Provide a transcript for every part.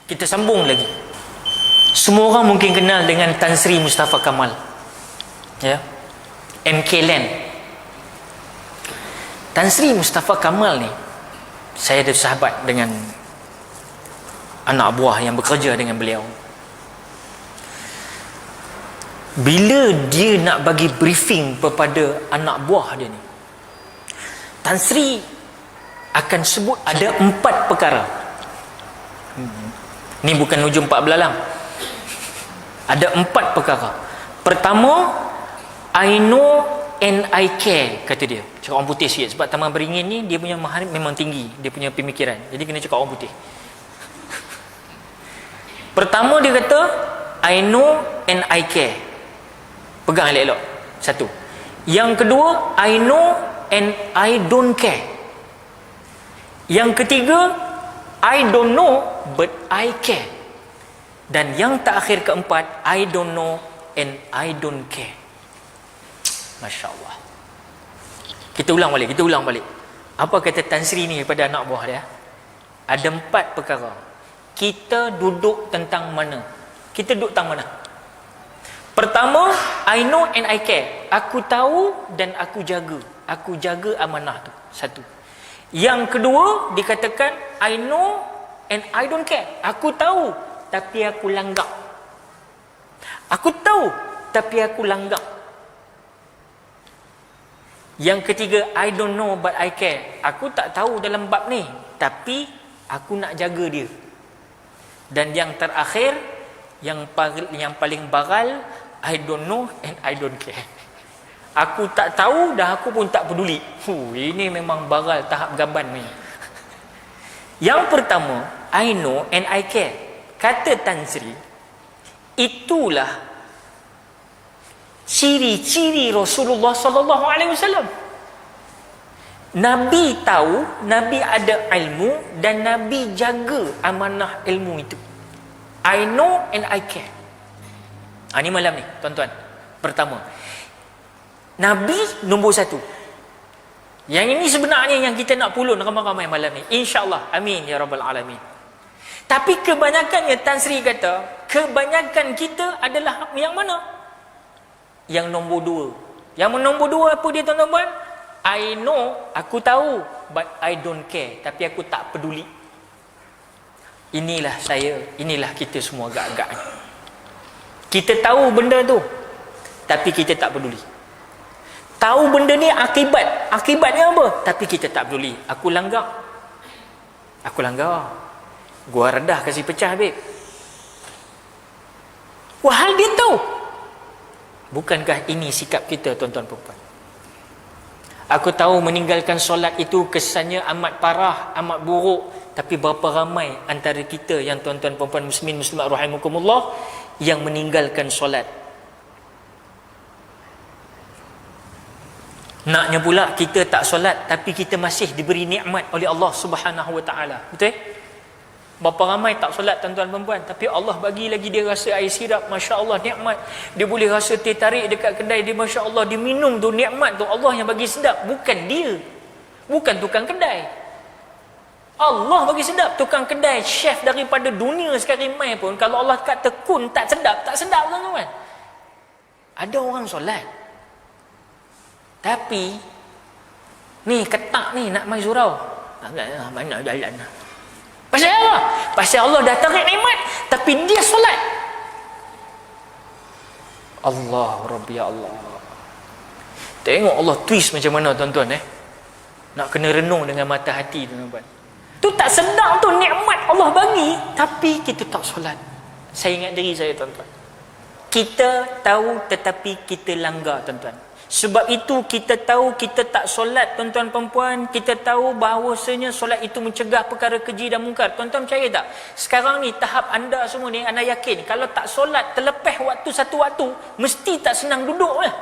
Kita sambung lagi. Semua orang mungkin kenal dengan Tan Sri Mustafa Kamal, ya, MK Land. Tan Sri Mustafa Kamal ni, saya ada sahabat dengan anak buah yang bekerja dengan beliau. Bila dia nak bagi briefing kepada anak buah dia ni, Tan Sri akan sebut ada 4 perkara. Ni bukan hujung 4 belalang. Ada 4 perkara. Pertama, I know and I care, kata dia. Cakap orang putih sikit, sebab Taman Beringin ni dia punya maharif memang tinggi, dia punya pemikiran. Jadi kena cakap orang putih. Pertama dia kata, I know and I care. Pegang elok-elok. 1. Yang kedua, I know and I don't care. Yang ketiga, I don't know but I care. Dan yang terakhir keempat, I don't know and I don't care. Masya Allah. Kita ulang balik. Apa kata Tan Sri ni kepada anak buah dia? Ada 4 perkara. Kita duduk tentang mana? Kita duduk tentang mana? Pertama, I know and I care. Aku tahu dan aku jaga. Aku jaga amanah tu. 1. Yang kedua, dikatakan I know and I don't care. Aku tahu tapi aku langgak. Aku tahu tapi aku langgak. Yang ketiga, I don't know but I care. Aku tak tahu dalam bab ni, tapi aku nak jaga dia. Dan yang terakhir, yang paling baral, I don't know and I don't care. Aku tak tahu dan aku pun tak peduli. Ini memang baral tahap gaban ni. Yang pertama, I know and I care. Kata Tan Sri, itulah ciri-ciri Rasulullah sallallahu alaihi wasallam. Nabi tahu, Nabi ada ilmu dan Nabi jaga amanah ilmu itu. I know and I care. Ini malam ni, tuan-tuan. Pertama, Nabi nombor 1. Yang ini sebenarnya yang kita nak pulun ramai-ramai malam ni, insya-Allah. Amin ya rabbal alamin. Tapi kebanyakannya, Tan Sri kata, kebanyakan kita adalah yang mana? Yang nombor 2. Yang nombor 2 apa dia, tuan-tuan? I know, aku tahu, but I don't care, tapi aku tak peduli. Inilah saya, inilah kita semua agak-agak. Kita tahu benda tu, tapi kita tak peduli. Tahu benda ni akibatnya apa, tapi kita tak peduli. Aku langgar. Gua redah kasih pecah, babe. Wahal dia tahu. Bukankah ini sikap kita, tuan-tuan perempuan? Aku tahu meninggalkan solat itu kesannya amat parah, amat buruk. Tapi berapa ramai antara kita yang tuan-tuan perempuan muslimin muslimat rahimakumullah yang meninggalkan solat. Naknya pula kita tak solat tapi kita masih diberi nikmat oleh Allah Subhanahu wa taala. Betul? Berapa ramai tak solat, tuan-tuan perempuan, tapi Allah bagi lagi dia rasa air sirap, masya-Allah, nikmat. Dia boleh rasa teh tarik dekat kedai dia, masya-Allah, dia minum tu, nikmat tu Allah yang bagi sedap, bukan dia. Bukan tukang kedai. Allah bagi sedap. Tukang kedai, chef daripada dunia sekarang mai pun, kalau Allah kat tekun tak sedap, tuan-tuan. Ada orang solat, tapi ni ketak ni nak mai surau. Mana jalan lah. Pasal apa? Pasal Allah dah tarik nikmat, tapi dia solat. Allah Rabbi Allah. Tengok Allah twist macam mana, tuan-tuan. Nak kena renung dengan mata hati, tuan-tuan. Tu tak sedap tu, nikmat Allah bagi, tapi kita tak solat. Saya ingat diri saya, tuan-tuan. Kita tahu tetapi kita langgar, tuan-tuan. Sebab itu kita tahu kita tak solat, tuan-tuan perempuan. Kita tahu bahawasanya solat itu mencegah perkara keji dan mungkar. Tuan-tuan percaya tak? Sekarang ni tahap anda semua ni, anda yakin kalau tak solat terlepas waktu satu waktu, mesti tak senang duduk lah.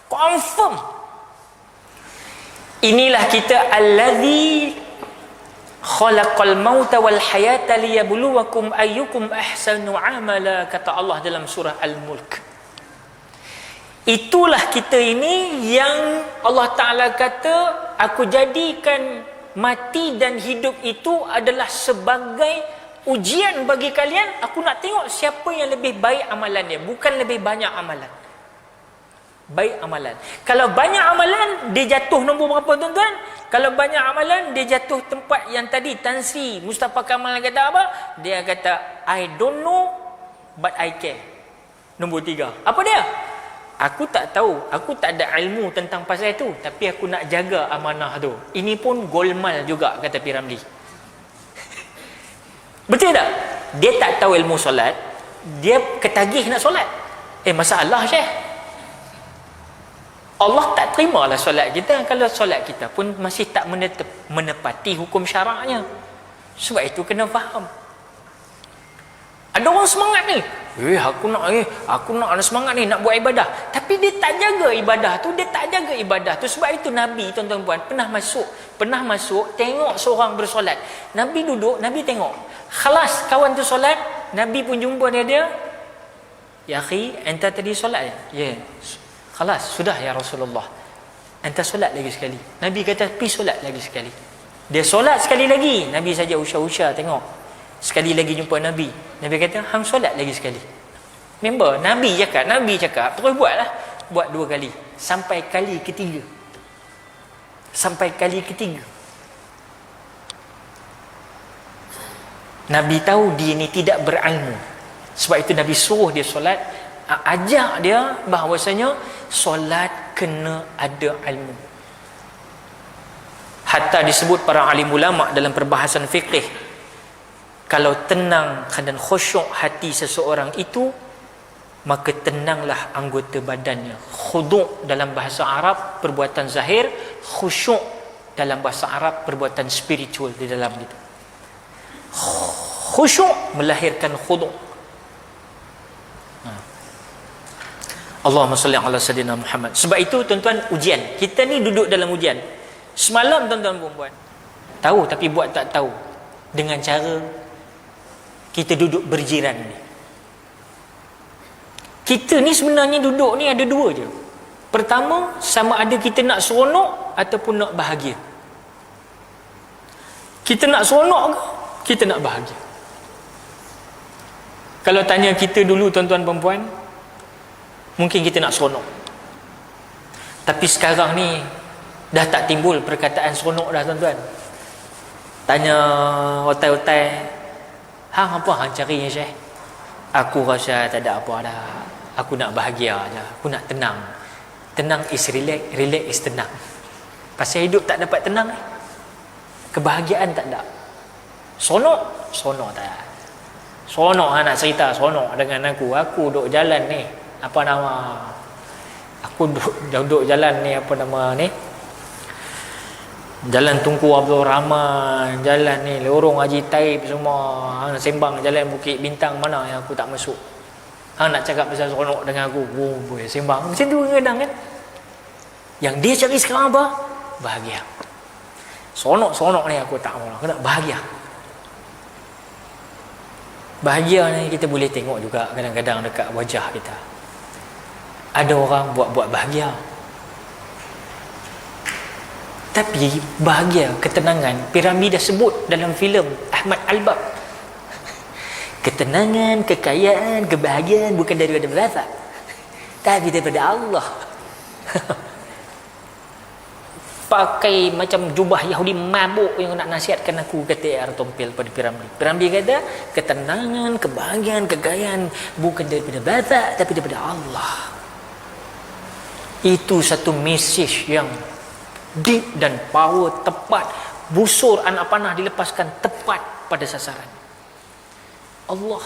Confirm. Inilah kita allazi khalaqal mauta wal hayata liyabluwakum ayyukum ahsanu amala, kata Allah dalam surah Al-Mulk. Itulah kita ini yang Allah Ta'ala kata, aku jadikan mati dan hidup itu adalah sebagai ujian bagi kalian, aku nak tengok siapa yang lebih baik amalan dia, bukan lebih banyak amalan. Baik amalan. Kalau banyak amalan, dia jatuh nombor berapa tuan-tuan? Kalau banyak amalan, dia jatuh tempat yang tadi Tan Sri Mustafa Kamal kata apa? Dia kata, I don't know but I care. Nombor 3. Apa dia? Aku tak tahu, aku tak ada ilmu tentang pasal itu, tapi aku nak jaga amanah tu. Ini pun golmal juga, kata P. Ramlee. Betul tak? Dia tak tahu ilmu solat, dia ketagih nak solat. Masalah Syekh. Allah tak terimalah solat kita kalau solat kita pun masih tak menepati hukum syaraknya. Sebab itu kena faham. Ada orang semangat ni, aku nak ada semangat ni, nak buat ibadah, tapi dia tak jaga ibadah tu, sebab itu Nabi, tuan-tuan puan, pernah masuk tengok seorang bersolat. Nabi duduk, Nabi tengok, khalas kawan tu solat, Nabi pun jumpa dia, ya akhi, anta tadi solat ya? Khalas, sudah ya Rasulullah, anta solat lagi sekali. Nabi kata, pi solat lagi sekali. Dia solat sekali lagi, Nabi saja usah-usah tengok. Sekali lagi jumpa Nabi, Nabi kata, hang solat lagi sekali. Member, Nabi cakap, terus buatlah. Buat 2 kali. Sampai kali ketiga. Nabi tahu dia ni tidak berilmu. Sebab itu Nabi suruh dia solat, ajak dia bahawasanya solat kena ada ilmu. Hatta disebut para alim ulama dalam perbahasan fiqh, kalau tenang dan khusyuk hati seseorang itu, maka tenanglah anggota badannya. Khudu' dalam bahasa Arab perbuatan zahir, khusyuk dalam bahasa Arab perbuatan spiritual di dalam itu. Khusyuk melahirkan khudu'. Allahumma salli ala sayyidina Muhammad. Sebab itu tuan-tuan, ujian. Kita ni duduk dalam ujian. Semalam tuan-tuan perempuan, tahu tapi buat tak tahu, dengan cara kita duduk berjiran ni. Kita ni sebenarnya duduk ni ada 2 je. Pertama, sama ada kita nak seronok ataupun nak bahagia. Kita nak seronok ke? Kita nak bahagia. Kalau tanya kita dulu tuan-tuan perempuan, mungkin kita nak seronok. Tapi sekarang ni dah tak timbul perkataan seronok dah tuan-tuan. Tanya otai-otai, hang apa hang cari ya Syekh? Aku rasa tak ada apa dah. Aku nak bahagia je. Aku nak tenang. Tenang is relax, relax is tenang. Pasal hidup tak dapat tenang. Kebahagiaan tak ada. Sonok tak. Sonok nak cerita sonok dengan aku. Aku duduk jalan ni, apa nama? Aku duduk jalan ni, apa nama ni? Jalan Tunku Abdul Rahman, jalan ni lorong Haji Taib semua. Hang sembang jalan Bukit Bintang mana yang aku tak masuk. Hang nak cakap pasal seronok dengan aku, boleh sembang macam tu kadang kan. Yang dia cari sekarang apa? Bahagia. Seronok ni aku tak mau. Aku nak bahagia. Bahagia ni kita boleh tengok juga kadang-kadang dekat wajah kita. Ada orang buat bahagia, tapi bahagia, ketenangan, P. Ramlee dah sebut dalam filem Ahmad Albab. Ketenangan, kekayaan, kebahagiaan bukan daripada berasa, tapi daripada Allah. Pakai macam jubah Yahudi mabuk yang nak nasihatkan aku, kata R. Tompel pada P. Ramlee. P. Ramlee kata, ketenangan, kebahagiaan, kekayaan bukan daripada berasa, tapi daripada Allah. Itu satu mesej yang deep dan power, tepat. Busur anak panah dilepaskan tepat pada sasaran. Allah